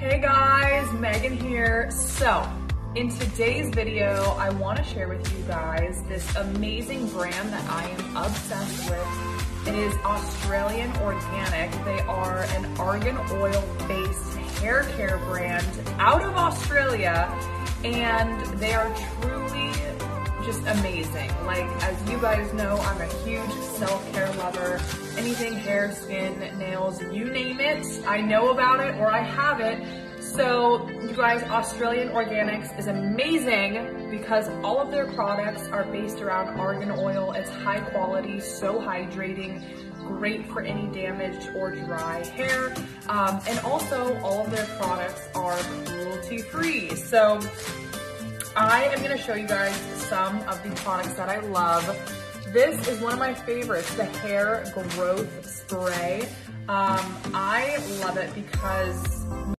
Hey guys, Megan here. So, in today's video, I want to share with you guys this amazing brand that I am obsessed with. It is Australian Organic. They are an argan oil based hair care brand out of Australia, and they are truly just amazing. Like, as you guys know, I'm a huge self-care lover. Anything hair, skin, nails, you name it, I know about it or I have it. So you guys, Australian Organics is amazing because all of their products are based around argan oil. It's high quality, so hydrating, great for any damaged or dry hair. And also all of their products are cruelty free. So I am gonna show you guys some of the products that I love. This is one of my favorites, the hair growth spray. I love it because